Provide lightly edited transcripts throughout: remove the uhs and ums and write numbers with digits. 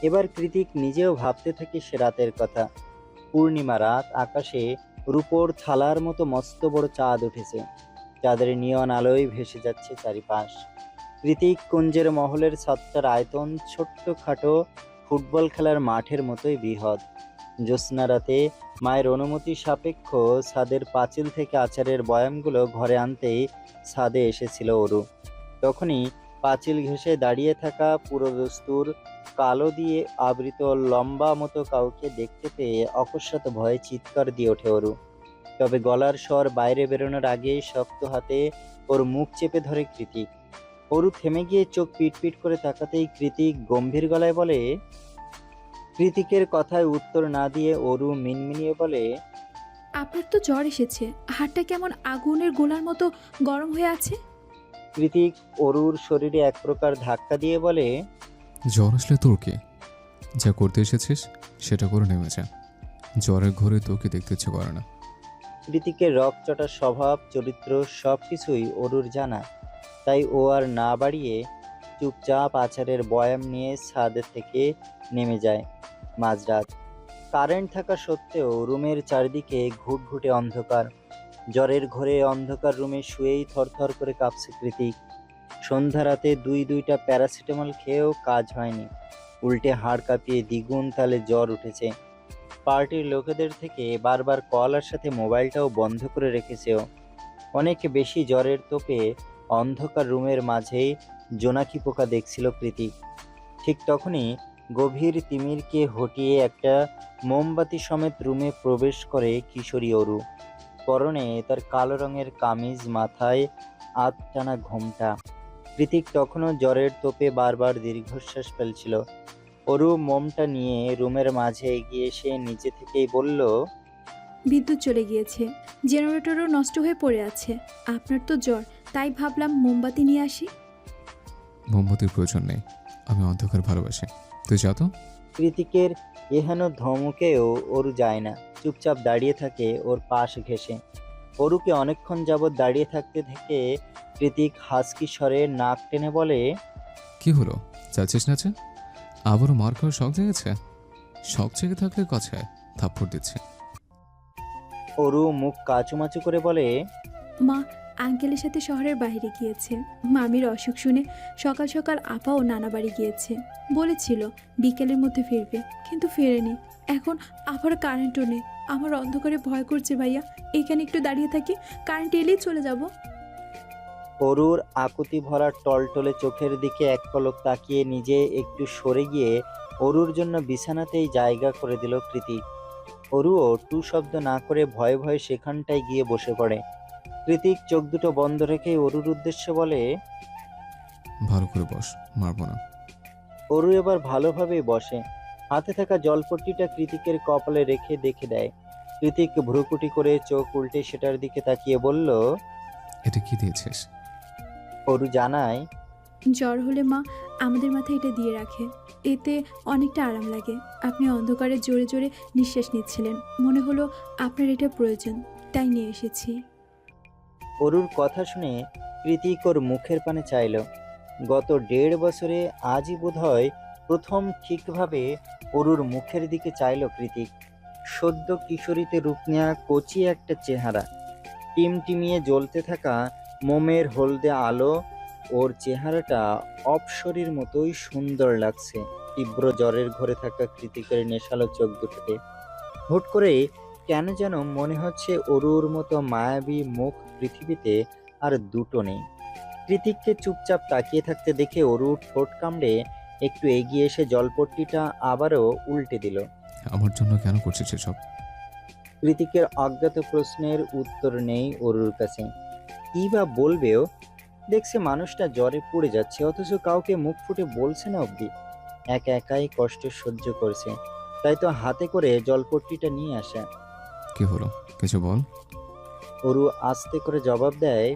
এবার কৃতিক নিজেও ভাবতে থাকে সে রাতের কথা। পূর্ণিমা রাত, আকাশে রূপোর থালার মতো মস্ত বড় চাঁদ উঠেছে। চাঁদের নিয়ন আলোয় ভেসে যাচ্ছে চারিপাশ। কৃতিক কুঞ্জের মহলের ছাদটার আয়তন ছোট্টখাটো ফুটবল খেলার মাঠের মতোই বৃহৎ। জ্যোৎস্না রাতে মায়ের অনুমতি সাপেক্ষ ছাদের পাঁচিল থেকে আচারের বয়ামগুলো ঘরে আনতেই ছাদে এসেছিল অরু। তখনই পাঁচিল ঘেঁষে দাঁড়িয়ে থাকা পুরোদস্তুর কালো দিয়ে আবৃত লম্বা মতো কাউকে দেখতে পেয়ে অকস্মাৎ ভয়ে চিৎকার দিয়ে ওঠে অরু। তবে গলার স্বর বাইরে বেরোনোর আগেই শক্ত হাতে ওর মুখ চেপে ধরে কৃতিক। অরু থেমে গিয়ে চোখ পিটপিট করে তাকাতেই কৃতিক গম্ভীর গলায় বলে। কৃতিকের কথায় উত্তর না দিয়ে অরু মিনমিনিয়ে বলে, আপনার তো জ্বর এসেছে, হাতটা কেমন আগুনের গোলার মতো গরম হয়ে আছে। কৃতিক অরুর শরীরে এক প্রকার ধাক্কা দিয়ে বলে, জ্বর আসলে তোর কি? যা করতে এসেছিস সেটা করে নেমে যা। জ্বরের ঘরে তোকে দেখতে ইচ্ছে করে না। কৃতিকের রকচটা স্বভাব চরিত্র সবকিছুই অরুর জানা। তাই ও আর না বাড়িয়ে চুপচাপ আচারের বয়াম নিয়ে ছাদ থেকে নেমে যায়। মাঝরাত, কারেন্ট থাকা সত্ত্বেও রুমের চারদিকে ঘুটঘুটে অন্ধকার। জ্বরের ঘোরে অন্ধকার রুমে শুয়েই থরথর করে কাঁপছে কৃতিক। সন্ধ্যা রাতে দুইটা প্যারাসিটামল খেয়েও কাজ হয়নি। উল্টে হাড় কাঁপিয়ে দ্বিগুণ তালে জ্বর উঠেছে। পার্টির লোকেদের থেকে বারবার কলার সাথে মোবাইলটাও বন্ধ করে রেখেছে ও। অনেক বেশি জ্বরের তোপে অন্ধকার রুমের মাঝেই জোনাকি পোকা দেখছিল কৃতিক। ঠিক তখনই গভীর তিমিরকে হটিয়ে একটা মোমবাতি সমেত রুমে প্রবেশ করে কিশোরী অরু। পরনে তার কালো রঙের কামিজ, মাথায় আধটানা ঘোমটা। কৃতিক তখনও জ্বরের তোপে বারবার দীর্ঘশ্বাস ফেলছিল। অরু মোমটা নিয়ে রুমের মাঝে এগিয়ে এসে নিজে থেকেই বলল, বিদ্যুৎ চলে গিয়েছে, জেনারেটরও নষ্ট হয়ে পড়ে আছে। আপনার তো জ্বর, তাই ভাবলাম মোমবাতি নিয়ে আসি। মোমবাতির প্রয়োজন নেই, আমি অন্ধকার ভালোবাসি। তুই যা তো। কৃতিকের এহেন ধমকেও অরু যায় না, চুপচাপ দাঁড়িয়ে থাকে ওর পাশ ঘেঁষে। অরুকে অনেকক্ষণ যাবৎ দাঁড়িয়ে থাকতে থেকে কৃতিক হাসকি স্বরে নাক টেনে বলে, কি হলো, যাচ্ছিস না? আবারও মার খাওয়ার শখ জেগেছে? শখ জেগে থাকলে কথায় থাপ্পড় দিচ্ছে। অরু মুখ কাচুমাচু করে বলে, মা আঙ্কেলের সাথে শহরের বাইরে গিয়েছে। মামির অসুখ শুনে সকাল সকাল আপাও নানা বাড়ি গিয়েছে। বলেছিল বিকেলের মধ্যে ফিরবে, কিন্তু ফেরেনি। এখন আবার কারেন্টও নেই। আমার অন্ধকারে ভয় করছে ভাইয়া, এখানে একটু দাঁড়িয়ে থাকি, কারেন্ট এলেই চলে যাব। অরুর আকুতি ভরা টলটলে চোখের দিকে এক পলক তাকিয়ে নিজে একটু সরে গিয়ে অরুর জন্য বিছানাতেই জায়গা করে দিল কৃতিক। অরুও টু শব্দ না করে ভয়ে ভয়ে সেখানটায় গিয়ে বসে পড়ে। কৃতিক চোখ দুটো বন্ধ রেখে অরুর উদ্দেশ্যে বলে, ভালো করে বস, মারবো না। অরু এবার ভালোভাবেই বসে। হাতে থাকা জলপট্টিটা কৃতিকের কপালে রেখে দেখে দেয়। কৃতিক ভ্রুকুটি করে চোখ উল্টে সেটার দিকে তাকিয়ে বলল, এটা কি দিয়েছিস? অরু জানায়, জ্বর হলে মা আমাদের মাথায় এটা দিয়ে রাখে, এতে অনেকটা আরাম লাগে। আপনি অন্ধকারে জোরে জোরে নিঃশ্বাস নিচ্ছিলেন, মনে হলো আপনার এটা প্রয়োজন, তাই নিয়ে এসেছি। অরুর কথা শুনে কৃতিক ওর মুখের পানে চাইল। গত 1.5 বছরে আজই বোধহয় প্রথম ঠিকভাবে অরুর মুখের দিকে চাইল কৃতিক। সদ্য কিশোরীতে রূপ নেয়া কচি একটা চেহারা, টিমটিমিয়ে জ্বলতে থাকা মোমের হলদে আলো। ওর চেহারাটা অপসরীর মতোই সুন্দর লাগছে তীব্র জ্বরের ঘরে থাকা কৃতিকের নেশালো চোখ দুটোতে। হুট করে কেন যেন মনে হচ্ছে অরুর মতো মায়াবী মুখ পৃথিবীতে আর দুটো নেই। কৃতিককে চুপচাপ তাকিয়ে থাকতে দেখে অরু ঠোঁট কামড়ে একটু এগিয়ে এসে জলপট্টিটা আবারও উল্টে দিল। আমার জন্য কেন করছিস এসব? কৃতিকের অজ্ঞাত প্রশ্নের উত্তর নেই অরুর কাছে। কি বা বলবেও, দেখছে মানুষটা জ্বরে পড়ে যাচ্ছে অথচ কাউকে মুখ ফুটে বলছে না অবধি। একা একাই কষ্ট সহ্য করছে, তাই তো হাতে করে জলপট্টিটা নিয়ে আসা। কি হলো, কিছু বল। অরু আস্তে করে জবাব দেয়,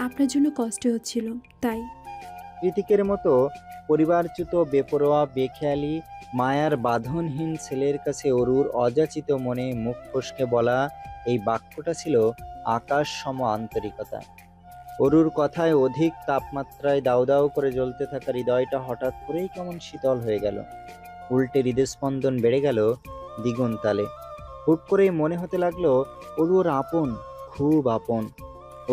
আপনার জন্য কষ্ট হচ্ছিল, তাই। কৃতিকের মতো পরিবারচ্যুত বেপরোয়া বেখেয়ালি মায়ার বাঁধনহীন ছেলের কাছে অরুর অযাচিত মনে মুখ ফসকে বলা এই বাক্যটা ছিল আকাশ সম আন্তরিকতা। অরুর কথায় অধিক তাপমাত্রায় দাউ দাউ করে জ্বলতে থাকা হৃদয়টা হঠাৎ করেই কেমন শীতল হয়ে গেল। উল্টে হৃদস্পন্দন বেড়ে গেল দ্বিগুণ তালে। হুট করেই মনে হতে লাগলো অরু ওর আপন, খুব আপন।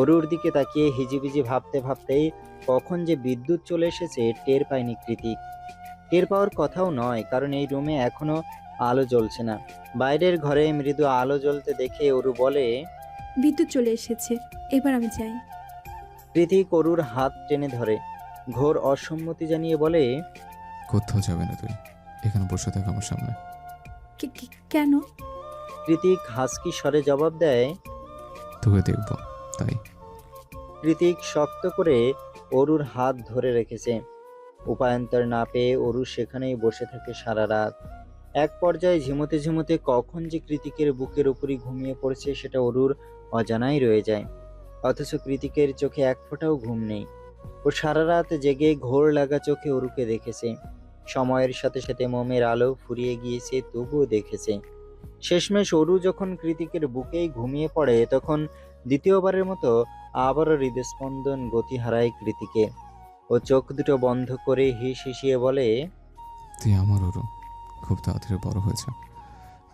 অরুর দিকে তাকিয়ে হিজিবিজি ভাবতে ভাবতেই কখন যে বিদ্যুৎ চলে এসেছে টের পায়নি কৃতিক। টের পাওয়ার কথাও নয়, কারণ এই রুমে এখনো আলো জ্বলছে না। বাইরের ঘরে মৃদু আলো জ্বলতে দেখে অরু বলে, বিদ্যুৎ চলে এসেছে, এবার আমি যাই। কৃতিক অরুর হাত টেনে ধরে, ঘোর অসম্মতি জানিয়ে বলে, কোথাও যাবে না তুই, এখানে বসে থাক আমার সামনে। কেন? কৃতিক হাসকি স্বরে জবাব দেয়, তোকে দেখব তাই। কৃতিক শক্ত করে অরুর হাত ধরে রেখেছে। উপায়ান্তর না পেয়ে অরু সেখানেই বসে থাকে সারা রাত। এক পর্যায়ে ঝিমোতে ঝিমোতে কখন যে কৃতিকের বুকের উপরই ঘুমিয়ে পড়েছে সেটা অরুর অজানাই রয়ে যায়। অথচ কৃতিকের চোখে এক ফোঁটাও ঘুম নেই। ও সারা রাত জেগে ঘোর লাগা চোখে অরুকে দেখেছে। সময়ের সাথে সাথে মোমের আলো ফুরিয়ে গিয়েছে, তবুও দেখেছে। শেষমেশ অরু যখন কৃতিকের বুকেই ঘুমিয়ে পড়ে, তখন দ্বিতীয়বারের মতো আবারও হৃদস্পন্দন গতি হারায় কৃতিকে। ও চোখ দুটো বন্ধ করে হিস হিসিয়ে বলে, তুই আমার ওরও খুব তাড়াতাড়ি বড় হয়েছে,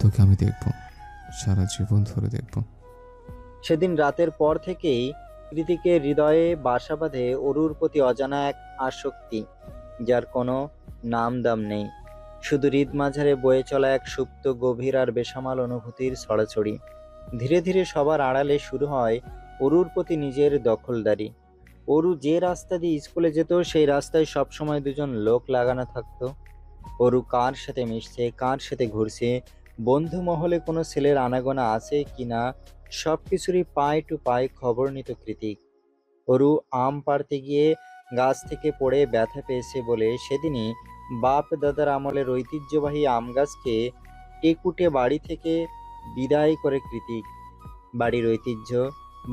তোকে আমি দেখব, সারা জীবন ধরে দেখব। সেদিন রাতের পর থেকেই কৃতিকের হৃদয়ে বাসা বাঁধে অরুর প্রতি অজানা এক আসক্তি, যার কোনো নাম দাম নেই। শুধু হৃদ মাঝারে বয়ে চলা এক সুপ্ত গভীর আর বেসামাল অনুভূতির ছড়াছড়ি। ধীরে ধীরে সবার আড়ালে শুরু হয় অরুর প্রতি নিজের দখলদারি। অরু যে রাস্তা দিয়ে স্কুলে যেত সেই রাস্তায় সবসময় দুজন লোক লাগানো থাকতো। অরু কার সাথে মিশছে, কার সাথে ঘুরছে, বন্ধু মহলে কোনো ছেলের আনাগোনা আছে কিনা, সবকিছুরই পায় টু পায় খবর নিত কৃতিক। অরু আম পাড়তে গিয়ে গাছ থেকে পড়ে ব্যথা পেয়েছে বলে সেদিনই বাপ দাদার আমলের ঐতিহ্যবাহী আম গাছকে টেকুটে বাড়ি থেকে বিদায় করে কৃতিক। বাড়ির ঐতিহ্য,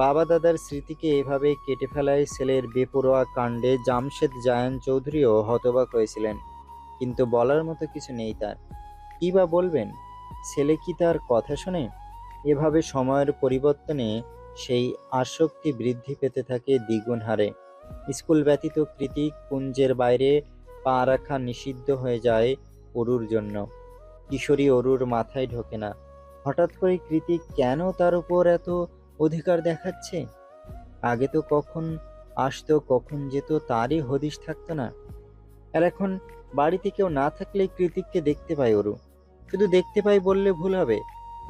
বাবা দাদার স্মৃতিকে এভাবে কেটে ফেলায় ছেলের বেপরোয়া কাণ্ডে জামশেদ জায়ান চৌধুরীও হতবাক হয়েছিলেন। কিন্তু বলার মতো কিছু নেই তার। কি বা বলবেন? ছেলে কি তার কথা শোনে? এভাবে সময়ের পরিবর্তনে সেই আসক্তি বৃদ্ধি পেতে থাকে দ্বিগুণ হারে। স্কুল ব্যতীত কৃতিক কুঞ্জের বাইরে পা রাখা নিষিদ্ধ হয়ে যায় অরুর জন্য। কিশোরী অরুর মাথায় ঢোকে না, হঠাৎ করে কৃতিক কেন তার উপর এত অধিকার দেখাচ্ছে। আগে তো কখন আসতো কখন যেত তারই হদিশ থাকতো না। আর এখন বাড়িতে কেউ না থাকলে কৃতিককে দেখতে পায় অরু। শুধু দেখতে পাই বললে ভুল হবে,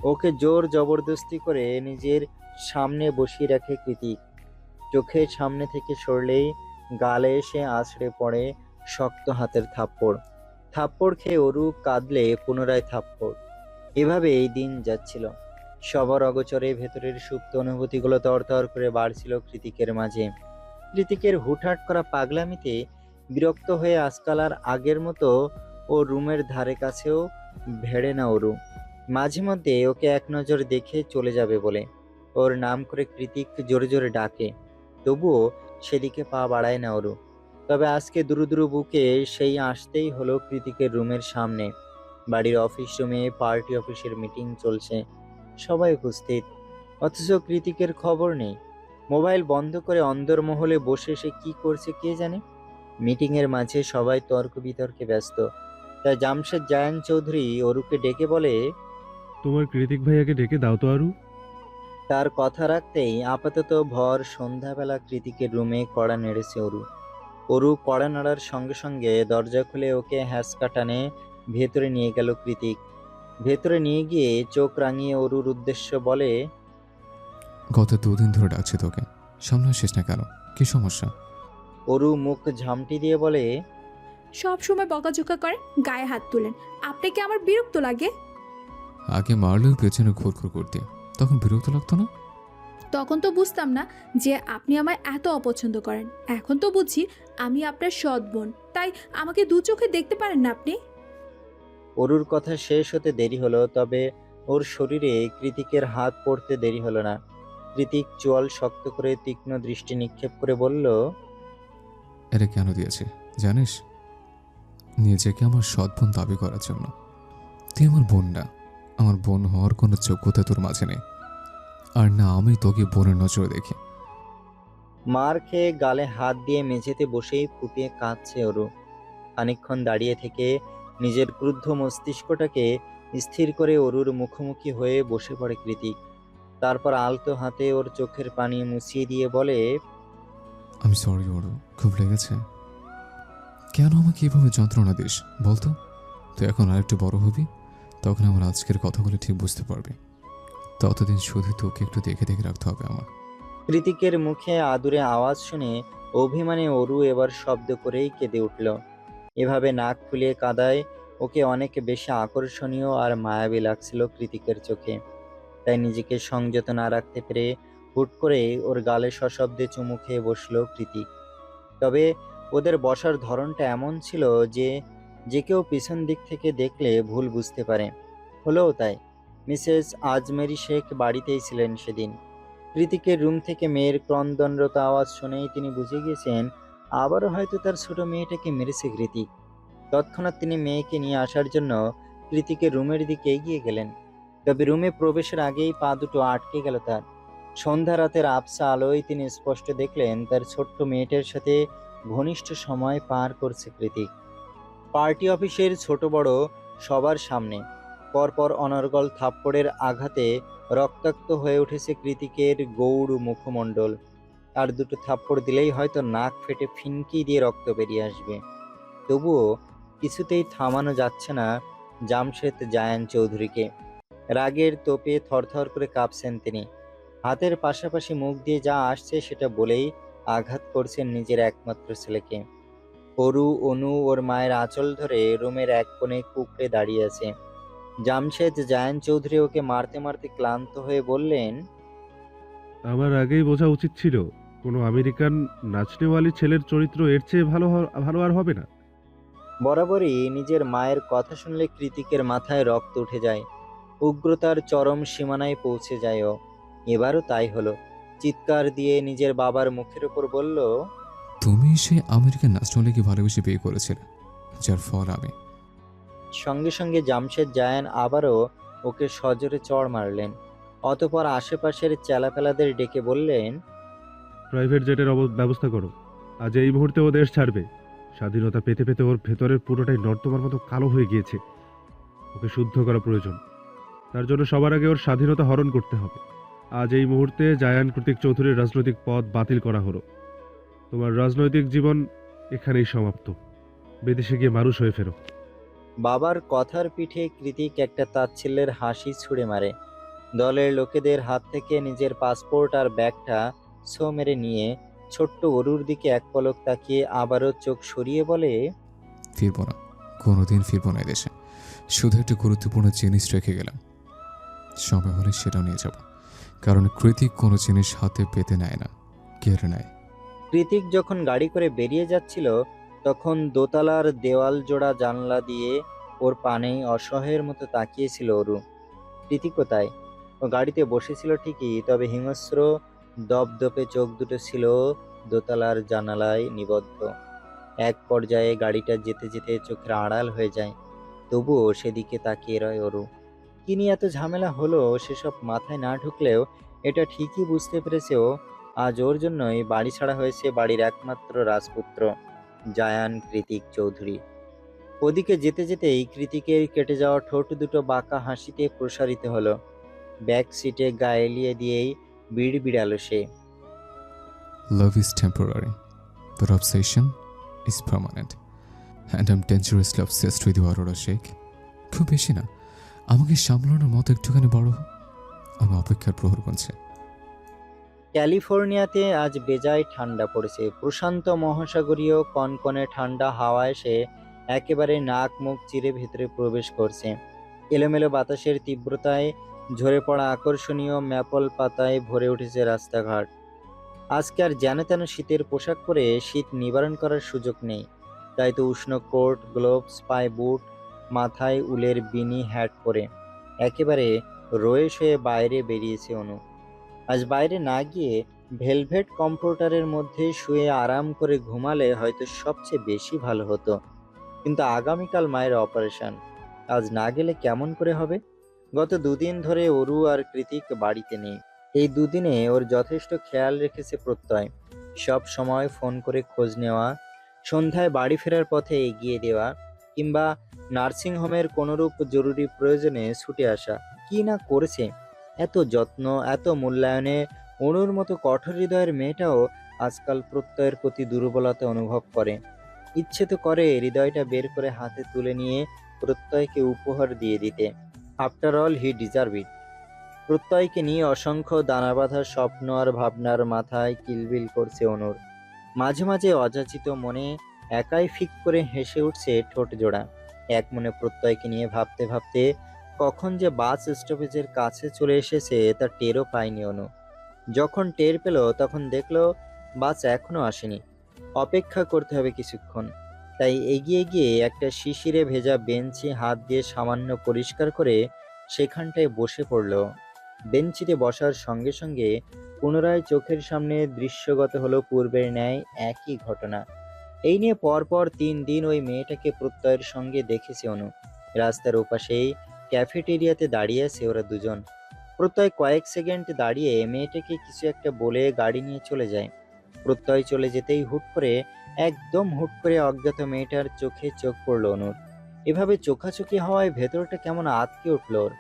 ওকে জোর জবরদস্তি করে নিজের সামনে বসিয়ে রাখে কৃতিক। চোখের সামনে থেকে সরলেই গালে এসে আছড়ে পড়ে শক্ত হাতের থাপ্পড়। থাপ্পড় খেয়ে অরু কাঁদলে পুনরায় থাপ্পড়। এভাবে এই দিন যাচ্ছিল। সবার অগোচরে ভেতরের সুপ্ত অনুভূতিগুলো তরতর করে বাড়ছিল কৃতিকের মাঝে। কৃতিকের হুটহাট করা পাগলামিতে বিরক্ত হয়ে আজকাল আর আগের মতো ও রুমের ধারে কাছেও ভেড়ে না অরু। মাঝে মধ্যে ওকে এক নজর দেখে চলে যাবে বলে ওর নাম করে কৃতিক জোরে জোরে ডাকে, তবুও সেদিকে পা বাড়ায় না অরু। তবে আজকে দুরু দুরু বুকে সেই আসতেই হলো কৃতিকের রুমের সামনে। বাড়ির অফিস রুমে পার্টি অফিসের মিটিং চলছে, সবাই উপস্থিত, অথচ কৃতিকের খবর নেই। মোবাইল বন্ধ করে অন্দরমহলে বসে সে কি করছে কে জানে। মিটিং এর মাঝে সবাই তর্ক বিতর্কে ব্যস্ত। তাই জামশেদ জায়ান চৌধুরী অরুকে ডেকে বলে, তোমার কৃতিক ভাইয়াকে ডেকে দাও তো আরু। তার কথা রাখতেই আপাতত ভর সন্ধ্যাবেলা কৃতিকের রুমে কড়া নেড়েছে অরু। অরু কড়া নাড়ার সঙ্গে সঙ্গে দরজা খুলে ওকে হ্যাঁচকা টানে ভেতরে নিয়ে গেল কৃতিক। ভেতরে নিয়ে গিয়ে চোখ রাঙিয়ে অরুর উদ্দেশ্য বলে, গত 2 দিন ধরে ডাকছি তোকে, সামনে আসিস না কেন, কি সমস্যা? অরু মুখ ঝামটি দিয়ে বলে, সব সময় বকাঝোকা করেন, গায়ে হাত তুলেন, আপনাকে আমার বিরক্ত লাগে। আগে মারলেও পেছনে ঘুরঘুর করতে, তখন বিরক্ত লাগতো না? তখন তো বুঝতাম না যে আপনি আমায় এত অপছন্দ করেন। এখন তো বুঝছি আমি আপনার সৎ বোন, তাই আমাকে দু চোখে দেখতে পারেন না আপনি। অরুর কথা শেষ হতে দেরি হলো, তবে ওর শরীরে কৃতিকের হাত পড়তে দেরি হলো না। কৃতিক চোয়াল শক্ত করে তীক্ষ্ণ দৃষ্টি নিক্ষেপ করে বলল, এটা কেন দিয়েছে জানিস? নিজেকে আমার সৎ বোন দাবি করার জন্য। তুই আমার বোন না, আমার বোন হওয়ার কোনো যোগ্যতা তোর মাঝে নেই, আর না আমি তোকে বোনের নজরে দেখি। মার খেয়ে গালে হাত দিয়ে মেঝেতে বসেই ফুপিয়ে কাঁদছে অরু। খানিকক্ষণ দাঁড়িয়ে থেকে নিজের ক্রুদ্ধ মস্তিষ্কটাকে স্থির করে অরুর মুখোমুখি হয়ে বসে পড়ে কৃতিক। তারপর আলতো হাতে ওর চোখের পানি মুছিয়ে দিয়ে বলে, আমি সরি ওরু, খুব লেগেছে। কেন আমাকে এভাবে যন্ত্রণা দিস বলতো? তুই এখন আরেকটু বড় হবি, তখন আমার আজকের কথাগুলো ঠিক বুঝতে পারবি। ততদিন শুধু তোকে একটু দেখে দেখে রাখতে হবে আমার। কৃতিকের মুখে আদুরে আওয়াজ শুনে অভিমানে অরু এবার শব্দ করেই কেঁদে উঠল। এভাবে নাক ফুলিয়ে কাঁদায় ওকে অনেক বেশি আকর্ষণীয় আর মায়াবী লাগছিল কৃতিকের চোখে। তাই নিজেকে সংযত না রাখতে পেরে হুট করে ওর গালে সশব্দে চুমু খেয়ে বসলো কৃতিক। তবে ওদের বসার ধরনটা এমন ছিল যে যে কেউ পিছন দিক থেকে দেখলে ভুল বুঝতে পারে। হলোও তাই। মিসেস আজমেরি শেখ বাড়িতেই ছিলেন সেদিন। কৃতিকের রুম থেকে মেয়ের ক্রন্দনরত আওয়াজ শুনেই তিনি বুঝে গিয়েছেন আবারও হয়তো তার ছোট মেয়েটাকে মেরেছে কৃতিক। তৎক্ষণাৎ তিনি মেয়েকে নিয়ে আসার জন্য কৃতিকের রুমের দিকে এগিয়ে গেলেন। তবে রুমে প্রবেশের আগেই পা দুটো আটকে গেল তার। সন্ধ্যা রাতের আবছা আলোয় তিনি স্পষ্ট দেখলেন তার ছোট্ট মেয়েটার সাথে ঘনিষ্ঠ সময় পার করছে কৃতিক। পার্টি অফিসের ছোট বড় সবার সামনে পরপর অনর্গল থাপ্পড়ের আঘাতে রক্তাক্ত হয়ে উঠেছে কৃতিকের গৌর মুখমণ্ডল। আর দুটো থাপ্পড় দিলেই হয়তো নাক ফেটে ফিনকি দিয়ে রক্ত বেরিয়ে আসবে। তবুও কিছুতেই থামানো যাচ্ছে না জামশেদ জায়ান চৌধুরীকে। রাগের তোপে থরথর করে কাঁপছেন তিনি। হাতের পাশাপাশি মুখ দিয়ে যা আসছে সেটা বলেই আঘাত করছেন নিজের একমাত্র ছেলেকে। অরু অনু ওর মায়ের আঁচল ধরে রুমের এক কোণে কুঁকড়ে দাঁড়িয়ে আছে। জামশেদ জায়ান চৌধুরী ওকে মারতে মারতে ক্লান্ত হয়ে বললেন, আমার আগেই বোঝা উচিত ছিল কোনো আমেরিকান নাচনেওয়ালি ছেলের চরিত্র এর চেয়ে ভালো আর হবে না। বরাবরই নিজের মায়ের কথা শুনলে কৃতিকের মাথায় রক্ত উঠে যায়, উগ্রতার চরম সীমানায় পৌঁছে যায় ও। এবারও তাই হলো। চিৎকার দিয়ে নিজের বাবার মুখের উপর বলল, তুমি সেই আমেরিকান নাচনলিকে ভালোবেসে বিয়ে করেছিলে, যার ফল আমি। সঙ্গে সঙ্গে জামশেদ জায়ান আবারও ওকে সজোরে চড় মারলেন। অতঃপর আশেপাশের চেলাপেলাদের ডেকে বললেন, প্রাইভেট জেটের ব্যবস্থা করো। আজ এই মুহূর্তে ও দেশ ছাড়বে। স্বাধীনতা পেতে পেতে ওর ভেতরের পুরোটাই নর্দমার মতো কালো হয়ে গিয়েছে। ওকে শুদ্ধ করা প্রয়োজন। তার জন্য সবার আগে ওর স্বাধীনতা হরণ করতে হবে। আজ এই মুহূর্তে জায়ান কৃতিক চৌধুরীর রাজনৈতিক পদ বাতিল করা হলো। তোমার রাজনৈতিক জীবন এখানেই সমাপ্ত। বিদেশে গিয়ে মানুষ হয়ে ফেরো। বাবার কথার পিঠে কৃতিক একটা তাচ্ছিল্যের হাসি ছুঁড়ে মারে। দলের লোকেদের হাত থেকে নিজের পাসপোর্ট আর ব্যাগটা ছো মেরে নিয়ে ছোট্ট অরুর দিকে এক পলক তাকিয়ে আবারও চোখ সরিয়ে বলে, ফিরবো না, কোনোদিন ফিরবো না এদেশে। শুধু একটা গুরুত্বপূর্ণ জিনিস রেখে গেলাম, সময় হলে সেটাও নিয়ে যাব। কারণ কৃতিক কোনো জিনিস হাতে পেতে নেয় না, কেড়ে নেয়। কৃতিক যখন গাড়ি করে বেরিয়ে যাচ্ছিল তখন দোতলার দেওয়াল জোড়া জানলা দিয়ে ওর পানে অসহায়ের মতো তাকিয়েছিল অরু। কৃতিক কোথায়? ও গাড়িতে বসেছিল ঠিকই, তবে হিংস্র দপদপে চোখ দুটো ছিল দোতলার জানালায় নিবদ্ধ। এক পর্যায়ে গাড়িটা যেতে যেতে চোখের আড়াল হয়ে যায়, তবুও সেদিকে তাকিয়ে রয় অরু। কি নিয়ে এত ঝামেলা হলো সেসব মাথায় না ঢুকলেও এটা ঠিকই বুঝতে পেরেছে ও, আজ ওর জন্যই বাড়ি ছাড়া হয়েছে বাড়ির একমাত্র রাজপুত্র জায়ান কৃতিক চৌধুরী। ওদিকে যেতে যেতেই কৃতিকের কেটে যাওয়া ঠোঁট দুটো বাঁকা হাসিতে প্রসারিত হলো। ব্যাক সিটে গা এলিয়ে দিয়েই বিড় বিড়ালো সে। Love is temporary, but obsession is permanent. And I'm dangerously obsessed with you, Aurora Sheikh. খুব বেশি না, আমাকে সামলানোর মতো একটুখানি বড় হো। আমি অপেক্ষার প্রহর গুনছে। ক্যালিফোর্নিয়াতে আজ বেজায় ঠান্ডা পড়েছে। প্রশান্ত মহাসাগরীয় কনকনে ঠান্ডা হাওয়া এসে একেবারে নাক মুখ চিরে ভেতরে প্রবেশ করছে। এলোমেলো বাতাসের তীব্রতায় ঝরে পড়া আকর্ষণীয় ম্যাপল পাতায় ভরে উঠেছে রাস্তাঘাট। আজকে আর যেন তেন শীতের পোশাক পরে শীত নিবারণ করার সুযোগ নেই। তাই তো উষ্ণ কোট, গ্লোভস, পায়ে বুট, মাথায় উলের বিনি হ্যাট পরে একেবারে রয়েস হয়ে বাইরে বেরিয়েছে অনু। আজ বাইরে না গিয়ে ভেলভেট কমফোর্টারের মধ্যে শুয়ে আরাম করে ঘুমালে হয়তো সবচেয়ে বেশি ভালো হতো। কিন্তু আগামীকাল মায়ের অপারেশন, আজ না গেলে কেমন করে হবে? গত দুদিন ধরে অরু আর কৃতিক বাড়িতে নেই। এই দুদিনে ওর যথেষ্ট খেয়াল রেখেছে প্রত্যয়। সব সময় ফোন করে খোঁজ নেওয়া, সন্ধ্যায় বাড়ি ফেরার পথে এগিয়ে দেওয়া, কিংবা নার্সিংহোমের কোনোরূপ জরুরি প্রয়োজনে ছুটে আসা। কি না করেছে! এত যত্ন, এত মূল্যায়নে অনুর মতো কঠোর হৃদয়ের মেয়েটাও আজকাল প্রত্যয়ের প্রতি দুর্বলতা অনুভব করে। ইচ্ছে তো করে হৃদয়টা বের করে হাতে তুলে নিয়ে প্রত্যয়কে উপহার দিয়ে দিতে। After all he deserve it. প্রত্যয়কে নিয়ে অসংখ্য দানাবাঁধা স্বপ্ন আর ভাবনার মাথায় কিলবিল করছে অনুর। মাঝে মাঝে অযাচিত মনে একাই ফিক করে হেসে উঠছে ঠোঁট জোড়া। এক মনে প্রত্যয়কে নিয়ে ভাবতে ভাবতে কখন যে বাস স্টপেজের কাছে চলে এসেছে তা টেরও পায়নি অনু। যখন টের পেল তখন দেখলো বাস এখনো আসেনি, অপেক্ষা করতে হবে কিছুক্ষণ। তাই এগিয়ে গিয়ে একটা শিশিরে ভেজা বেঞ্চে হাত দিয়ে সামান্য পরিষ্কার করে সেখানটায় বসে পড়ল। বেঞ্চিতে বসার সঙ্গে সঙ্গে পুনরায় চোখের সামনে দৃশ্যগত হলো পূর্বের ন্যায় একই ঘটনা। এই নিয়ে পরপর 3 দিন ওই মেয়েটাকে প্রত্যয়ের সঙ্গে দেখেছে অনু। রাস্তার ওপাশেই ক্যাফেটেরিয়াতে দাঁড়িয়ে আছে ওরা দুজন। প্রত্যয় কয়েক সেকেন্ড দাঁড়িয়ে মেয়েটাকে কিছু একটা বলে গাড়ি নিয়ে চলে যায়। প্রত্যয় চলে যেতেই একদম হুট করে অজ্ঞাত মেয়েটার চোখে চোখ পড়ল অনুর। এভাবে চোখাচোখি হওয়ায় ভেতরটা কেমন আঁতকে উঠল ওর।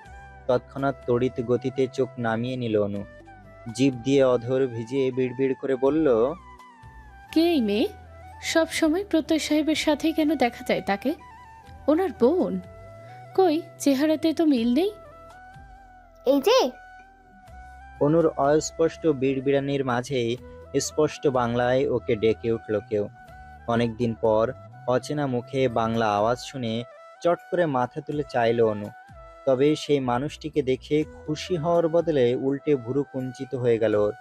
তৎক্ষণাৎ তড়িৎ গতিতে চোখ নামিয়ে নিল অনু। জিভ দিয়ে অধর ভিজিয়ে বিড়বিড় করে বলল, কে এই মেয়ে? সব সময় প্রত্যয় সাহেবের সাথে কেন দেখা যায় তাকে? ওনার বোন? কই, চেহারাতে তো মিল নেই। এই যে অনুর অস্পষ্ট বিড়বিড়ানির মাঝে স্পষ্ট বাংলায় ওকে ডেকে উঠল কেউ। অনেকদিন পর অচেনা মুখে বাংলা আওয়াজ শুনে চট করে মাথা তুলে চাইল অনু। তবে সেই মানুষটিকে দেখে খুশি হওয়ার বদলে উল্টে ভুরু কুঞ্চিত হয়ে গেল ওর।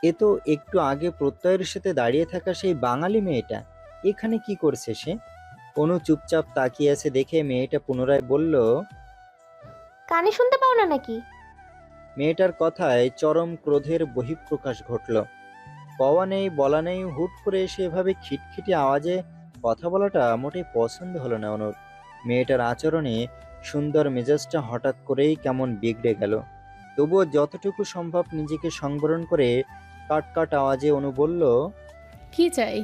এ তো একটু আগে প্রত্যয়ের সাথে দাঁড়িয়ে থাকা সেই বাঙালি মেয়েটা। এখানে কি করছে সে? অনু চুপচাপ তাকিয়ে আছে দেখে মেয়েটা পুনরায় বলল, কানে শুনতে পাও না নাকি? মেয়েটার কথায় চরম ক্রোধের বহিঃপ্রকাশ ঘটল। পাওয়া নেই বলা নেই হুট করে এসে এভাবে খিটখিটে আওয়াজে কথা বলাটা মোটেই পছন্দ হলো না অনুর। মেয়েটার আচরণে সুন্দর মেজাজটা হঠাৎ করেই কেমন বিগড়ে গেল। তবুও যতটুকু সম্ভব নিজেকে সংবরণ করে কাট আওয়াজে অনু বলল, কি চাই?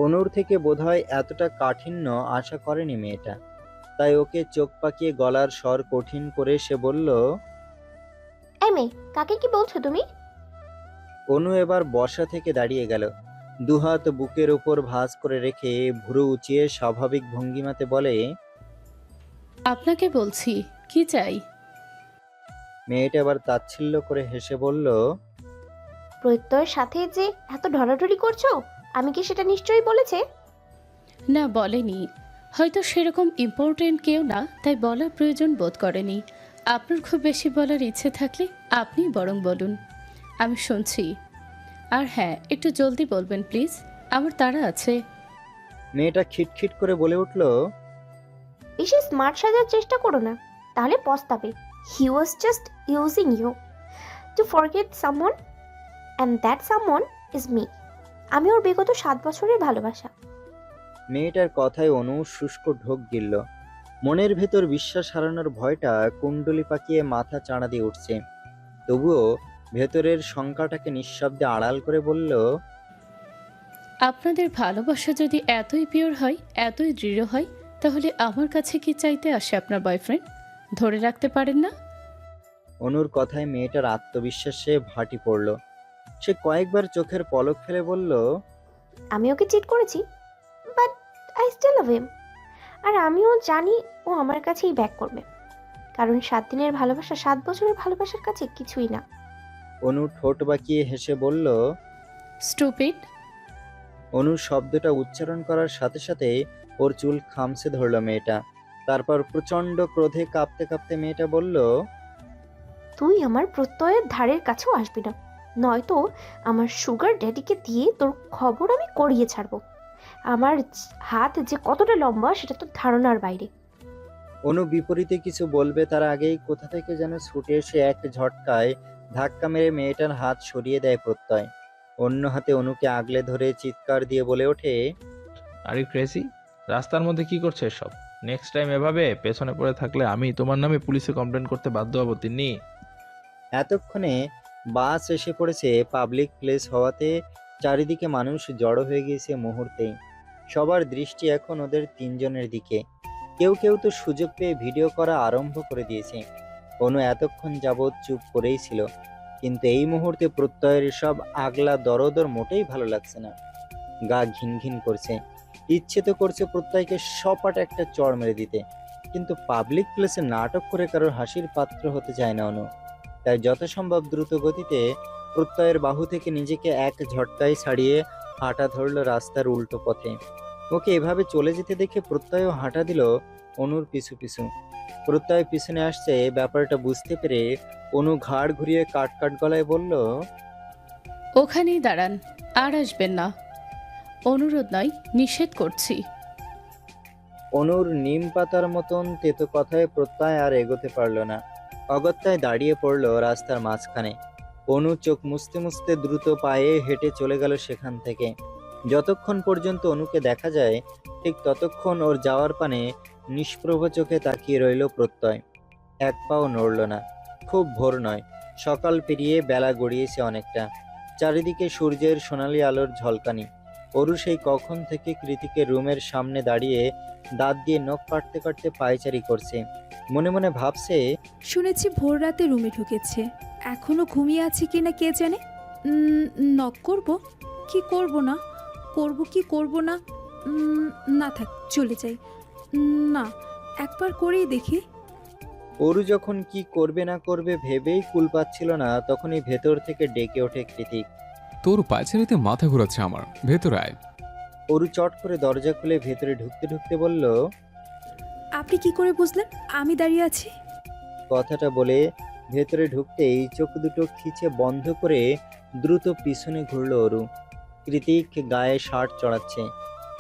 অনুর থেকে বোধহয় এতটা কাঠিন্য আশা করেনি মেয়েটা। তাই ওকে চোখ পাকিয়ে গলার স্বর কঠিন করে সে বলল, এই মেয়ে, কাকে কি বলছো তুমি? অনু এবার বসা থেকে দাঁড়িয়ে গেল। দুহাত বুকের উপর ভাঁজ করে রেখে ভুরু উঁচিয়ে স্বাভাবিক ভঙ্গিমাতে বলে, আপনাকে বলছি, কি চাই? মেয়েটা এবার তাচ্ছিল্য করে হেসে বলল, প্রত্যয়ের সাথে যে এত ঢলাঢলি করছো, আমি কি সেটা নিশ্চয়ই বলেছে? না, বলেনি। হয়তো সেরকম ইম্পর্টেন্ট কেউ না, তাই বলার প্রয়োজন বোধ করেনি। আপনার খুব বেশি বলার ইচ্ছে থাকলে আপনি বরং বলুন, আমি শুনছি। আর হ্যাঁ, একটু জলদি বলবেন প্লিজ, আমার তাড়া আছে। মেয়েটা খিটখিট করে বলে উঠল, বেশি স্মার্ট সাজার চেষ্টা করো না, তাহলে পস্তাবে। He was just using you to forget someone, and that someone is me. আমি ওর বিগত 7 বছরের ভালোবাসা। মেয়েটার কথায় অনু শুষ্ক ঢোক গিলল। মনের ভেতর বিশ্বাস হারানোর ভয়টা কুণ্ডলি পাকিয়ে মাথা চাড়া দিয়ে উঠছে। তবুও ভেতরের শঙ্কাটাকে নিঃশব্দে আড়াল করে বলল, আপনাদের ভালোবাসা যদি এতই পিওর হয়, এতই দৃঢ় হয়, তাহলে আমার কাছে কি চাইতে আসে আপনার বয়ফ্রেন্ড? ধরে রাখতে পারেন না? অনুর কথায় মেয়েটার আত্মবিশ্বাসে ভাটি পড়ল। সে কয়েকবার চোখের পলক ফেলে বলল, আমি ওকে চিট করেছি, বাট আই স্টিল লাভ হিম। আর আমিও জানি ও আমার কাছেই ব্যাক করবে, কারণ 7 দিনের ভালোবাসা 7 বছরের ভালোবাসার কাছে কিছুই না। অনু ঠোঁট বাঁকিয়ে হেসে বলল। স্টুপিড! অনুর শব্দটা উচ্চারণ করার সাথে সাথে ওর চুল খামছে ধরল মেয়েটা। তারপর প্রচন্ড ক্রোধে কাঁপতে কাঁপতে মেয়েটা বলল, তুই আমার প্রত্যয়ের ধারের কাছেও আসবি না, নয়তো আমার সুগার ড্যাডিকে দিয়ে তোর খবর আমি করিয়ে ছাড়বো। আমার হাত যে কতটা লম্বা সেটা তো ধারণার বাইরে। অনু বিপরীতে কিছু বলবে তার আগেই কোথা থেকে যেন ছুটে এসে এক ঝটকায় ধাক্কা মেরে মেয়েটার হাত সরিয়ে দেয় প্রত্যয়। অন্য হাতে অনুকে আগলে ধরে চিৎকার দিয়ে বলে ওঠে, আরে ক্রেজি, রাস্তার মধ্যে কি করছে সব? নেক্সট টাইম এভাবে পেছনে পড়ে থাকলে আমি তোমার নামে পুলিশে কমপ্লেন করতে বাধ্য হব তিন্নি। এতক্ষণে বাস এসে পড়েছে পাবলিক প্লেস হওয়াতে চারিদিকে মানুষ জড়ো হয়ে গিয়েছে মুহূর্তেই। সবার দৃষ্টি এখন ওদের তিনজনের দিকে। কেউ কেউ তো সুযোগ পেয়ে ভিডিও করা আরম্ভ করে দিয়েছে। অনু এতক্ষণ যাবৎ চুপ করেই ছিল, কিন্তু এই মুহূর্তে প্রত্যয়ের সব আগলা দরদর মোটেই ভালো লাগছে না। গা ঘিন ঘিন করছে। ইচ্ছে তো করছে প্রত্যয়কে সপাট একটা চড় মেরে দিতে, কিন্তু পাবলিক প্লেসে নাটক করে কারোর হাসির পাত্র হতে চায় না অনু। তাই যত সম্ভব দ্রুত গতিতে প্রত্যয়ের বাহু থেকে নিজেকে এক ঝটকায় ছাড়িয়ে হাঁটা ধরল রাস্তার উল্টো পথে। ওকে এভাবে চলে যেতে দেখে প্রত্যয়ও হাঁটা দিল অনুর পিছু পিছু। প্রত্যয় পিছনে আসছে ব্যাপারটা বুঝতে পেরে অনু ঘাড় ঘুরিয়ে কাট কাট গলায় বলল, ওখানেই দাঁড়ান, আর আসবেন না। অনুরোধ নয়, নিষেধ করছি। অনুর নিম পাতার মতন তেতো কথায় প্রত্যয় আর এগোতে পারল না। অগত্যায় দাঁড়িয়ে পড়ল রাস্তার মাঝখানে। অনু চোখ মুছতে মুছতে দ্রুত পায়ে হেঁটে চলে গেল সেখান থেকে। যতক্ষণ পর্যন্ত অনুকে দেখা যায় ঠিক ততক্ষণ ওর যাওয়ার পানে নিষ্প্রভ চোখে তাকিয়ে রইল প্রত্যয়। এক পাও নড়ল না। খুব ভোর নয়, সকাল পেরিয়ে বেলা গড়িয়েছে অনেকটা। চারিদিকে সূর্যের সোনালি আলোর ঝলকানি। অরু সেই কখন থেকে কৃতিকের রুমের সামনে দাঁড়িয়ে দাঁত দিয়ে নখ কাটতে কাটতে পায়চারি করছে। মনে মনে ভাবছে, শুনেছি ভোর রাতে রুমে ঢুকেছে, এখনো ঘুমিয়ে আছে কিনা কে জানে। নক করব কি করব না, করব কি করব না, না থাক চলে যাই। না, একবার করেই দেখি। অরু যখন কি করবে না করবে ভেবেই কুল পাচ্ছিল না, তখনই ভেতর থেকে ডেকে ওঠে কৃতিক। তোর পায়চারিতে মাথা ঘোরাচ্ছে আমার, ভেতরে আয়। অরু চট করে দরজা খুলে ভেতরে ঢুকতে ঢুকতে বলল, আপনি কি করে বুঝলেন আমি দাঁড়িয়ে আছি? কথাটা বলে ভেতরে ঢুকতেই চোখ দুটো খিচে বন্ধ করে দ্রুত পিছনে ঘুরল অরু। কৃতিক গায়ে শার্ট চড়াচ্ছে।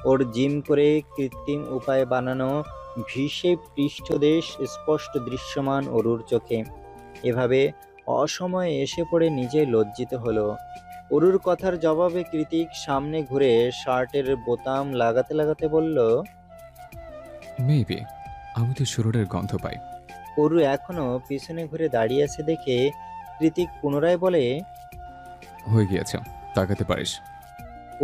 ওর জিম করে কৃত্রিম উপায়ে বানানো ভিসে পৃষ্ঠদেশ স্পষ্ট দৃশ্যমান অরুর চোখে। এভাবে অসময়ে এসে পড়ে নিজেই লজ্জিত হলো। অরুর কথার জবাবে কৃতিক সামনে ঘুরে শার্টের বোতাম লাগাতে লাগাতে বলল, মেবি আমি তো সুরের গন্ধ পাই। অরু এখনো পিছনে ঘুরে দাঁড়িয়ে আছে দেখে কৃতিক পুনরায় বলে, হয়ে গিয়েছে, তাকাতে পারিস।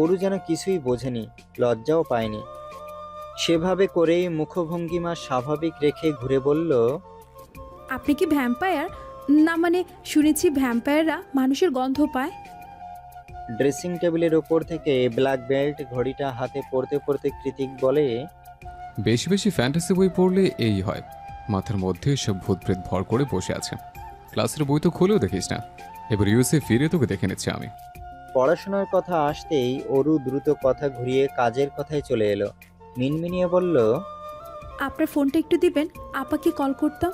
অরু যেন কিছুই বোঝেনি, লজ্জাও পায়নি। সেভাবে করেই মুখভঙ্গিমা স্বাভাবিক রেখে ঘুরে বলল, আপনি কি ভ্যাম্পায়ার? না মানে শুনেছি ভ্যাম্পায়াররা মানুষের গন্ধ পায়। ড্রেসিং টেবিলের ওপর থেকে ব্ল্যাক বেল্ট ঘড়িটা হাতে পড়তে পড়তে কৃতিক বলে, বেশি বেশি ফ্যান্টাসি বই পড়লে এই হয়, মাথার মধ্যে সব ভূতপ্রেত ভর করে বসে আছে। ক্লাসের বই তো খুলেও দেখিস না, এবার ইউএসএ ফিরে তোকে দেখে নিচ্ছি আমি। পড়াশোনার কথা আসতেই অরু দ্রুত কথা ঘুরিয়ে কাজের কথায় চলে এলো। মিনমিনিয়ে বলল, আপনার ফোনটা একটু দিবেন, আপাকে কল করতাম।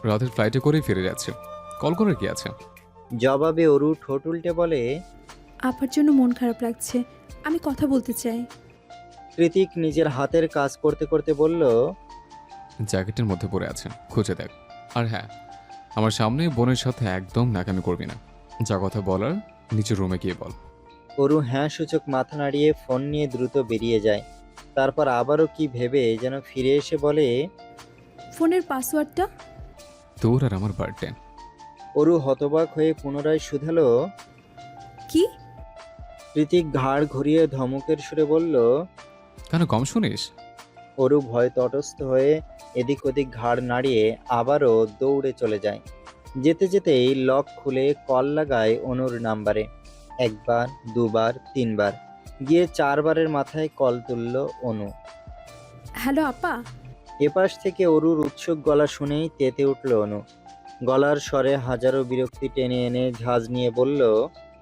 রাতের ফ্লাইটে করেই ফিরে যাচ্ছে, কল করার কি আছে? জবাবে অরু ঠোঁট উল্টে বলে, আপার জন্য মন খারাপ লাগছে, আমি কথা বলতে চাই। কৃতিক নিজের হাতের কাজ করতে করতে বলল, জ্যাকেটের মধ্যে পড়ে আছে, খুঁজে দেখ। আর হ্যাঁ, আমার সামনে বোনের সাথে একদম নাকামি করবি না, যা কথা বলার নিচের রুমে গিয়ে বল। অরু হ্যাঁ সূচক মাথা নাড়িয়ে ফোন নিয়ে দ্রুত বেরিয়ে যায়। তারপর আবারও কি ভেবে যেন ফিরে এসে বলে, ফোনের পাসওয়ার্ডটা? তোর আর আমার বার্থডে। অরু হতবাক হয়ে পুনরায় শুধালো, কি? কৃতিক ঘাড় ঘুরিয়ে ধমকের সুরে বলল। কেন কম শুনিস? অরু ভয় তটস্থ হয়ে এদিক ওদিক ঘাড় নাড়িয়ে আবারও দৌড়ে চলে যায়। যেতে যেতেই লক খুলে কল লাগায় অনুর নাম্বারে। একবার, দুবার, তিনবার, গিয়ে 4 বারের মাথায় কল তুলল অনু। হ্যালো আপা। এপাশ থেকে অরুর উৎসুক গলা শুনেই তেতে উঠল অনু। গলার স্বরে হাজারো বিরক্তি টেনে এনে ঝাঁজ নিয়ে বলল,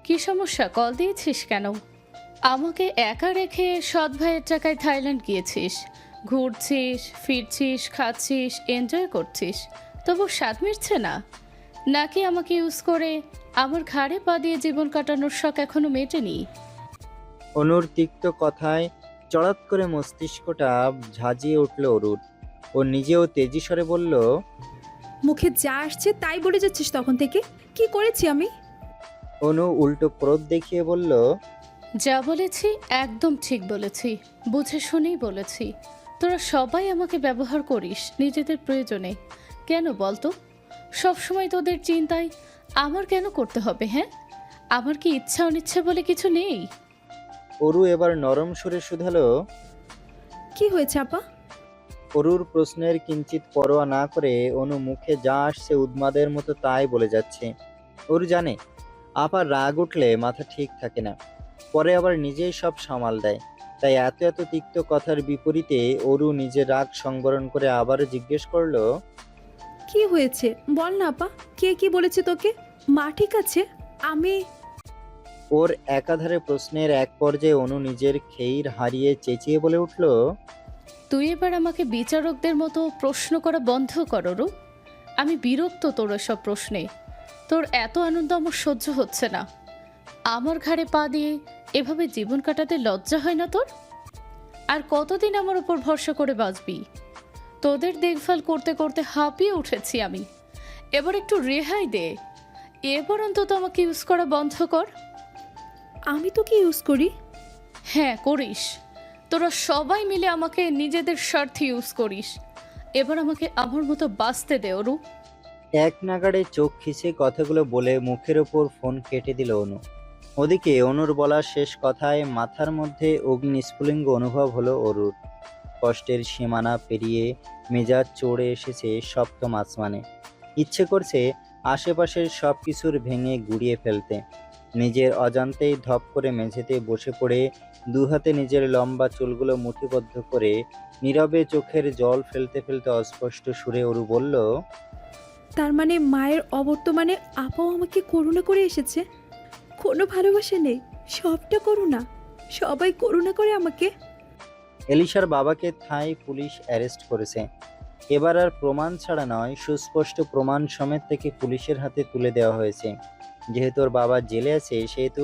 কি সমস্যা, কল দিয়েছিস কেন? আমাকে একা রেখে সৎ ভাইয়ের টাকায় থাইল্যান্ড গিয়েছিস, ঘুরছিস, ফিরছিস, খাচ্ছিস, এনজয় করছিস, তবু স্বাদ মিটছে না? নাকি আমাকে ইউজ করে আমার ঘাড়ে পা দিয়ে জীবন কাটানোর শখ এখনো মেটেনি? অনুর তিক্ত কথায় চড়াত করে মস্তিষ্কটা ঝাঁজিয়ে উঠল অরুর। ও নিজেও তেজি স্বরে বলল, মুখে যা আসছে তাই বলে যাচ্ছিস তখন থেকে, কি করেছি আমি? অনু উল্টো ক্রোধ দেখিয়ে বলল, যা বলেছি একদম ঠিক বলেছি, বুঝে শুনেই বলেছি। তোরা সবাই আমাকে ব্যবহার করিস নিজেদের প্রয়োজনে। কেন বলতো? সবসময় তোদের চিন্তায় আমার কেন করতে হবে? হ্যাঁ, আমার কি ইচ্ছা অনিচ্ছা বলে কিছু নেই? অরু এবার নরম সুরে শুধালো। কি হয়েছে আপা? অরুর প্রশ্নের কিঞ্চিত পরোয়া না করে অনু মুখে যা আসছে উন্মাদের মতো তাই বলে যাচ্ছে। অরু জানে আপার রাগ উঠলে মাথা ঠিক থাকে না, পরে আবার নিজেই সব সামাল দেয়। তাই এত এত তিক্ত কথার বিপরীতে অরু নিজের রাগ সংবরণ করে আবারও জিজ্ঞেস করলো। কি হয়েছে বল না আপা, কে কি বলেছে তোকে? মা ঠিক আছে? আমি ওর একাধারে প্রশ্নের এক পর্যায়ে অনু নিজের খেইর হারিয়ে চেঁচিয়ে বলে উঠল। তুই এবার আমাকে বিচারকদের মতো প্রশ্ন করা বন্ধ কর রু। আমি বিরক্ত তোর সব প্রশ্নে। তোর এত আনন্দ আমার সহ্য হচ্ছে না। আমার ঘাড়ে পা দিয়ে এভাবে জীবন কাটাতে লজ্জা হয় না তোর? আর কতদিন আমার উপর ভরসা করে বাঁচবি? তোদের দেখভাল করতে করতে হাঁপিয়ে উঠেছি আমি। এবার একটু রেহাই দে। এবার অন্তত আমাকে ইউজ করা বন্ধ কর। আমি তোকে ইউজ করি? হ্যাঁ করিস। তোরা সবাই মিলে আমাকে নিজেদের স্বার্থে ইউজ করিস। এবার আমাকে আমার মতো বাঁচতে দে অরু। এক নাগাড়ে চোখ খিচে কথাগুলো বলে মুখের ওপর ফোন কেটে দিল অনু। ওদিকে অনুর বলা শেষ কথায় মাথার মধ্যে অগ্নিস্ফুলিঙ্গ অনুভব হলো অরুর। কষ্টের সীমানা পেরিয়ে মেজাজ চড়ে এসেছে সপ্তম আসমানে। ইচ্ছে করছে আশেপাশের সব কিছুর ভেঙে গুড়িয়ে ফেলতে। নিজের অজান্তেই ধপ করে মেঝেতে বসে পড়ে দুহাতে নিজের লম্বা চুলগুলো মুঠিবদ্ধ করে নীরবে চোখের জল ফেলতে ফেলতে অস্পষ্ট সুরে অরু বলল। তার মানে মায়ের অবর্তমানে আপাও আমাকে করুণা করে এসেছে? কোনো ভালোবাসা নেই, সবটা করুণা, সবাই করুণা করে আমাকে। এলিশার বাবাকে থাই পুলিশ অ্যারেস্ট করেছে। এবার আর প্রমাণ ছাড়া নয়, সুস্পষ্ট প্রমাণ সমেত থেকে পুলিশের হাতে তুলে দেওয়া হয়েছে। যেহেতু ওর বাবা জেলে আছে সেহেতু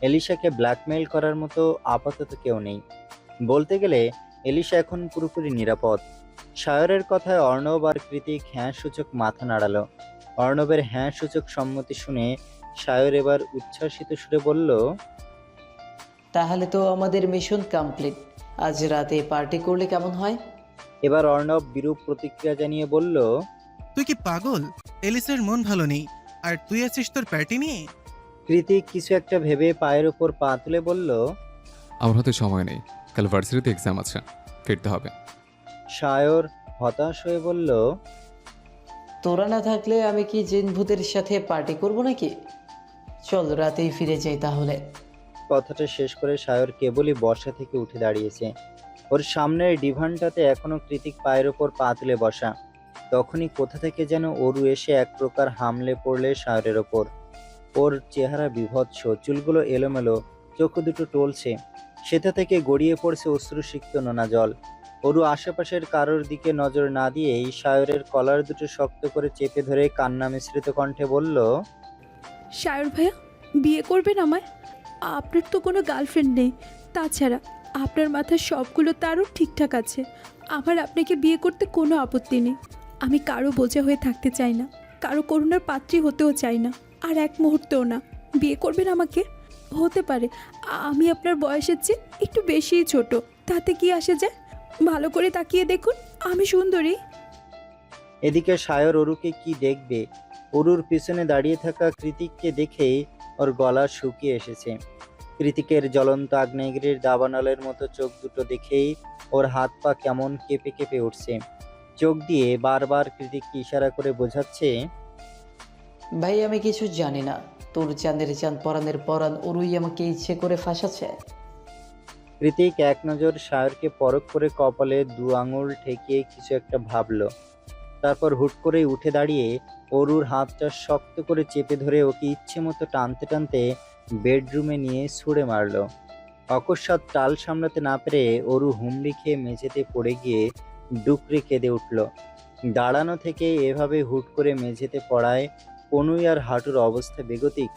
এলিশাকে ব্ল্যাকমেইল করার মতো আপাতত কেউ নেই। বলতে গেলে এলিশা এখন পুরোপুরি নিরাপদ। সায়রের কথায় অর্ণব আর কৃতিক হ্যাঁ সূচক মাথা নাড়ালো। অর্ণবের হ্যাঁ সূচক সম্মতি শুনে সায়র এবার উচ্ছ্বাসিত সুরে বলল। তাহলে তো আমাদের মিশন কমপ্লিট। আজ রাতে পার্টি করলে কেমন হয়? এবার অর্ণব বিরূপ প্রতিক্রিয়া জানিয়ে বলল। তুই কি পাগল? এলিসের মন ভালো নেই আর তুই আছিস তোর প্যাটি নিয়ে। কৃতিক কিছু একটা ভেবে পায়ের উপর পা তুলে বলল। আমার হাতে সময় নেই, কাল ভার্সিটিতে এক্সাম আছে, ফিরতে হবে। সায়র হতাশ হয়ে বলল। তোরা না থাকলে আমি কি জিন ভূতের সাথে পার্টি করব নাকি? চল রাতেই ফিরে যাই তাহলে। কথাটা শেষ করে সায়র কেবলই বসা থেকে উঠে দাঁড়িয়েছে। ওর সামনের ডিভানটাতে এখনো কৃতিক পায়ের ওপর পা তুলে বসা। তখনই কোথা থেকে যেন অরু এসে এক প্রকার হামলে পড়লে সায়রের ওপর। ওর চেহারা বিভৎস, চুলগুলো এলোমেলো, চোখ দুটো টলছে, সেটা থেকে গড়িয়ে পড়ছে অশ্রুসিক্ত নোনা জল। অরু আশেপাশের কারোর দিকে নজর না দিয়েই সায়রের কলার দুটো শক্ত করে চেপে ধরে কান্না মিশ্রিত কণ্ঠে বলল। সায়র ভাইয়া, বিয়ে করবেন আমায়? আপনার তো কোনো গার্লফ্রেন্ড নেই, তাছাড়া আপনার মাথার সবগুলো তারও ঠিকঠাক আছে। আমার আপনাকে বিয়ে করতে কোনো আপত্তি নেই। আমি কারো বোঝা হয়ে থাকতে চাই না, কারো করুণার পাত্রী হতেও চাই না, আর এক মুহূর্তেও না। বিয়ে করবেন আমাকে? হতে পারে আমি আপনার বয়সের চেয়ে একটু বেশিই ছোট, তাতে কি আসে যায়? ভালো করে তাকিয়ে দেখুন, আমি সুন্দরী। এদিকে সায়র অরুকে কি দেখবে? অরুর পিছনে দাঁড়িয়ে থাকা কৃতিককে দেখেই ওর গলা শুকিয়ে এসেছে। কৃতিকের জ্বলন্ত আগ্নেয়গিরির দাবানলের মতো চোখ দুটো দেখেই ওর হাত পা কেমন কেঁপে কেঁপে উঠছে। চোখ দিয়ে বারবার কৃতিককে ইশারা করে বোঝাচ্ছে। ভাই আমি কিছু জানি না। তোর চাঁদের চাঁদ পরানের পরান ওরই আমাকে ইচ্ছে করে ফাঁসাচ্ছে। কৃতিক এক নজর সায়রকে পরখ করে কপালে দু আঙুল ঠেকিয়ে কিছু একটা ভাবলো। তারপর হুট করে উঠে দাঁড়িয়ে অরুর হাতটা শক্ত করে চেপে ধরে ওকে ইচ্ছে মতো টানতে টানতে বেডরুমে নিয়ে ছুঁড়ে মারল। অকস্মাৎ টাল সামলাতে না পেরে অরু হুমড়ি খেয়ে মেঝেতে পড়ে গিয়ে ডুকরে কেঁদে উঠল। দাঁড়ানো থেকে এভাবে হুট করে মেঝেতে পড়ায় কনুই আর হাঁটুর অবস্থা বেগতিক।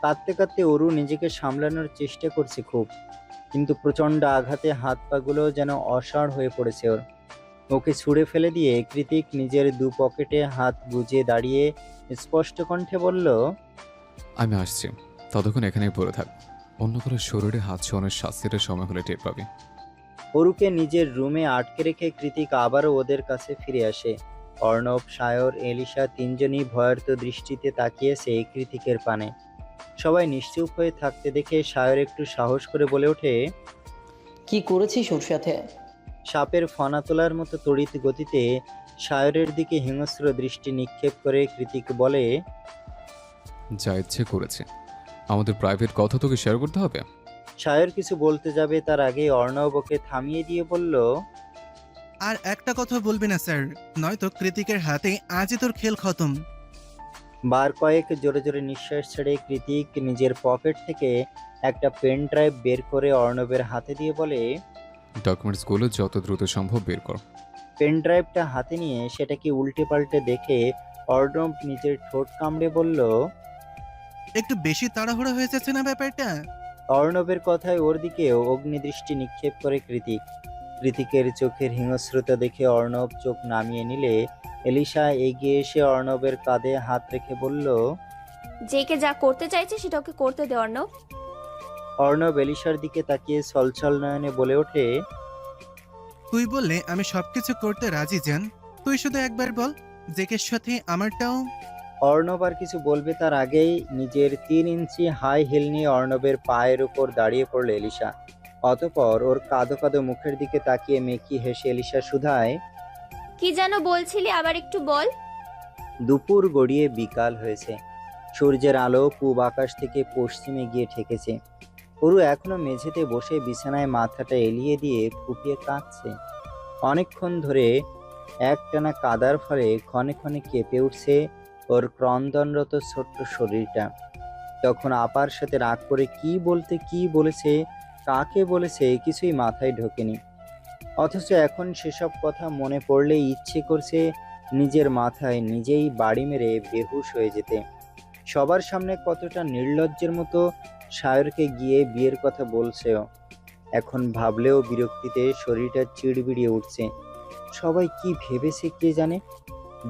কাঁদতে কাঁদতে অরু নিজেকে সামলানোর চেষ্টা করছে খুব, কিন্তু প্রচণ্ড আঘাতে হাত পাগুলো যেন অসাড় হয়ে পড়েছে ওর। ওকে ছুঁড়ে ফেলে দিয়ে কৃতিক নিজের দু পকেটে হাত গুজে দাঁড়িয়ে স্পষ্ট কণ্ঠে বলল। আমি আসছি, ততক্ষণ এখানেই পড়ে থাক। অন্য করে শরীরে হাত ছোঁয়ানোর শাস্তিটা সময় হলে টের পাবি। অরুকে নিজের রুমে আটকে রেখে কৃতিক আবারও ওদের কাছে ফিরে আসে। অর্ণব, সায়র, এলিশা তিনজনই ভয়ার্ত দৃষ্টিতে তাকিয়েছে কৃতিকের পানে। সবাই নিশ্চুপ হয়ে থাকতে দেখে সায়র একটু সাহস করে বলে ওঠে, কি করেছিস ওর সাথে? সাপের ফনা তোলার মতো তড়িৎ গতিতে সায়রের দিকে হিংস্র দৃষ্টি নিক্ষেপ করে কৃতিক বলে, যা ইচ্ছে করেছে। আমাদের প্রাইভেট কথা তোকে শেয়ার করতে হবে? সায়র কিছু বলতে যাবে তার আগে অর্ণব ওকে থামিয়ে দিয়ে বলল, আর একটা কথা বলবি না স্যার, নয়তো কৃতিকের হাতে আজই তোর খেল খতম। বার কয়েক জোরে জোরে নিঃশ্বাস ছেড়ে কৃতিক নিজের পকেট থেকে একটা পেন ড্রাইভ বের করে অর্ণবের হাতে দিয়ে বলে, ডকুমেন্টসগুলো যত দ্রুত সম্ভব বের কর। পেন ড্রাইভটা হাতে নিয়ে সেটাকে উল্টে পাল্টে দেখে অর্ণব নিজের ঠোঁট কামড়ে বলল, একটু বেশি তাড়াহুড়ো হয়ে যাচ্ছে না ব্যাপারটা? অর্ণবের কথায় ওর দিকেও অগ্নিদৃষ্টি নিক্ষেপ করে কৃতিক। কৃতিকের চোখের হিংস্রতা দেখে অর্ণব চোখ নামিয়ে নিলে এলিশা এগিয়ে এসে অর্ণবের কাঁধে হাত রেখে বলল, যেকে যা করতে চাইছে সেটা ওকে করতে দে অর্ণব। অর্ণব এলিশার দিকে তাকিয়ে ছলছল নয়নে বলে ওঠে, তুই বললে আমি সবকিছু করতে রাজি জান। তুই শুধু একবার বল, জেকের সাথে আমারটাও। অর্ণব আর কিছু বলবে তার আগেই নিজের 3 ইঞ্চি হাই হিল নিয়ে অর্ণবের পায়ের উপর দাঁড়িয়ে পড়ল এলিশা। অতঃপর ওর কাঁদো কাঁদো মুখের দিকে তাকিয়ে মেকি হেসে এলিশা শুধায়, কি যেন বলছিলি, আবার একটু বল। দুপুর গড়িয়ে বিকাল হয়েছে। সূর্যের আলো পূব আকাশ থেকে পশ্চিমে গিয়ে ঠেকেছে। অরু এখনো মেঝেতে বসে বিছানায় মাথাটা এলিয়ে দিয়ে ফুপিয়ে কাঁদছে। অনেকক্ষণ ধরে একটানা কাদার ফলে ক্ষণে ক্ষণে কেঁপে উঠছে ওর ক্রন্দনরত ছোট্ট শরীরটা। তখন আপার সাথে রাগ করে কি বলতে কি বলেছে, কাকে বলেছে কিছুই মাথায় ঢোকেনি। অথচ এখন সেসব কথা মনে পড়লে ইচ্ছে করছে নিজের মাথায় নিজেই বাড়ি মেরে বেহুশ হয়ে যেতে। সবার সামনে কতটা নির্লজ্জের মতো সায়রকে গিয়ে বিয়ের কথা বলছেও। এখন ভাবলেও বিরক্তিতে শরীরটা চিড়বিড়িয়ে উঠছে। সবাই কি ভেবেছে কে জানে।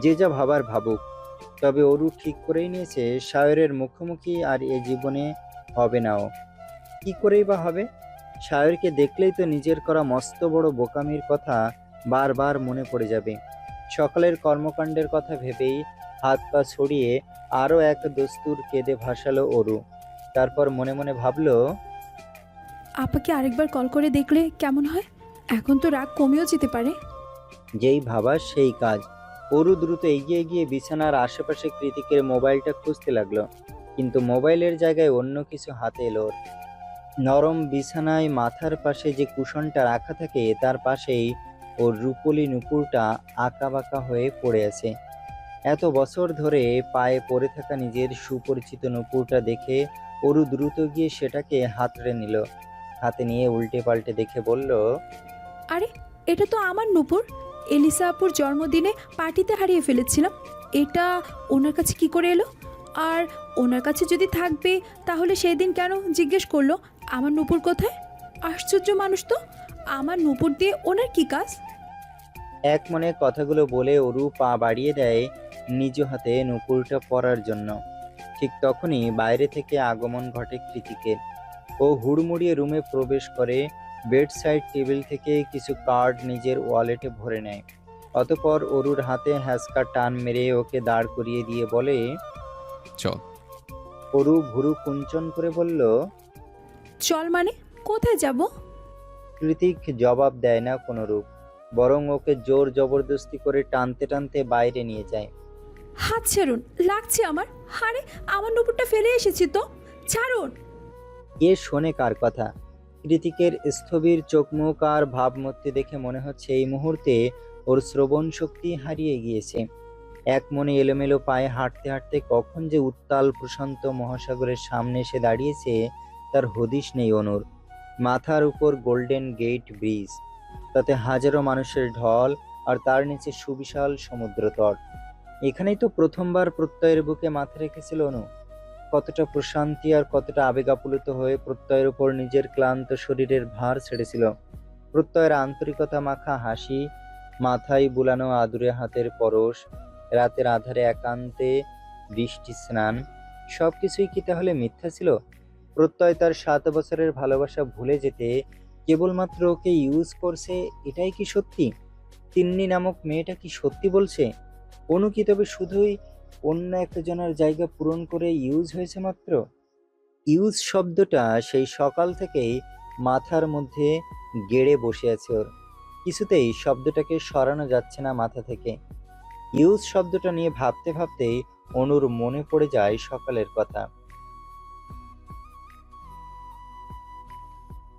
যে যা ভাবার ভাবুক, তবে অরু ঠিক করেই নিয়েছে সায়রের মুখোমুখি আর এ জীবনে হবে না। ও কি করেই বা হবে? সায়রকে দেখলেই তো নিজের করা মস্ত বড় বোকামির কথা বারবার মনে পড়ে যাবে। সকালের কর্মকাণ্ডের কথা ভেবেই হাত পা ছড়িয়ে আরও এক দস্তুর কেঁদে ভাসালো অরু। তারপর মনে মনে ভাবলো, আপাকে আরেকবার কল করে দেখলে কেমন হয়? এখন তো রাগ কমেও যেতে পারে। যেই ভাবা সেই কাজ। অরু দ্রুত এগিয়ে গিয়ে বিছানার আশেপাশে কৃতিকের মোবাইলটা খুঁজতে লাগলো, কিন্তু মোবাইলের জায়গায় অন্য কিছু হাতে এলো ওর। নরম বিছানায় মাথার পাশে যে কুশনটা রাখা থাকে তার পাশেই ওর রূপলি নুপুরটা আঁকা বাঁকা হয়ে পড়ে আছে। এত বছর ধরে পায়ে পড়ে থাকা নিজের সুপরিচিত নুপুরটা দেখে অরু দ্রুত গিয়ে সেটাকে হাতড়ে নিল। হাতে নিয়ে উল্টে পাল্টে দেখে বলল, আরে, এটা তো আমার নূপুর। এলিসা আপুর জন্মদিনে পার্টিতে হারিয়ে ফেলেছিলাম। এটা ওনার কাছে কি করে এলো? আর ওনার কাছে যদি থাকবে তাহলে সেই দিন কেন জিজ্ঞেস করলো আমার নূপুর কোথায়? আশ্চর্য মানুষ তো। আমার নূপুর দিয়ে ওনার কি কাজ? এক মনে কথাগুলো বলে অরু পা বাড়িয়ে দেয় নিজ হাতে নুপুরটা পরার জন্য। ঠিক তখনই বাইরে থেকে আগমন ঘটে কৃতিকের। ও হুড়মুড়িয়ে রুমে প্রবেশ করে বেড সাইড টেবিল থেকে কিছু কার্ড নিজের ওয়ালেটে ভরে নেয়। অতঃপর অরুর হাতে হ্যাঁচকা টান মেরে ওকে দাঁড় করিয়ে দিয়ে বলে, চল। অরু ভুরু কুঞ্চন করে বলল, চল মানে? কোথায় যাব? কৃতিক জবাব দেয় না কোনো রূপ, বরং ওকে জোর জবরদস্তি করে টানতে টানতে বাইরে নিয়ে যায়। হাত ছাড়ুন, লাগছে আমার। আরে, আমার নূপুরটা ফেলে এসেছি তো, ছাড়ুন। কে শোনে কার কথা? কৃতিকের স্থবির চোখ মুখ আর ভাবমূর্তি দেখে মনে হচ্ছে এই মুহূর্তে ওর শ্রবণ শক্তি হারিয়ে গিয়েছে। এক মনে এলোমেলো পায়ে হাঁটতে হাঁটতে কখন যে উত্তাল প্রশান্ত মহাসাগরের সামনে এসে দাঁড়িয়েছে তার হদিশ নেই অনুর। মাথার উপর গোল্ডেন গেট ব্রিজ, তাতে হাজারো মানুষের ঢল, আর তার নিচে সুবিশাল সমুদ্র তট। এখানেই তো প্রথমবার প্রত্যয়ের বুকে মাথা রেখেছিল অনু। কতটা প্রশান্তি আর কতটা আবেগ আপ্লুত হয়ে প্রত্যয়ের উপর নিজের ক্লান্ত শরীরের ভার ছেড়েছিল। প্রত্যয়ের আন্তরিকতা মাখা হাসি, মাথায় বুলানো আদুরে হাতের পরশ, রাতের আধারে একান্তে বৃষ্টি স্নান, সবকিছুই কি তাহলে মিথ্যা ছিল? প্রত্যয় তার 7 বছরের ভালোবাসা ভুলে যেতে কেবলমাত্র ওকে ইউজ করছে, এটাই কি সত্যি? তিন্নি নামক মেয়েটা কি সত্যি বলছে? অনু কি তবে শুধুই অন্য একজনের জায়গা পূরণ করে ইউজ হয়েছে মাত্র? ইউজ শব্দটা সেই সকাল থেকেই মাথার মধ্যে গেড়ে বসে আছে ওর। কিছুতেই শব্দটাকে সরানো যাচ্ছে না মাথা থেকে। ইউজ শব্দটা নিয়ে ভাবতে ভাবতেই অনুর মনে পড়ে যায় সকালের কথা।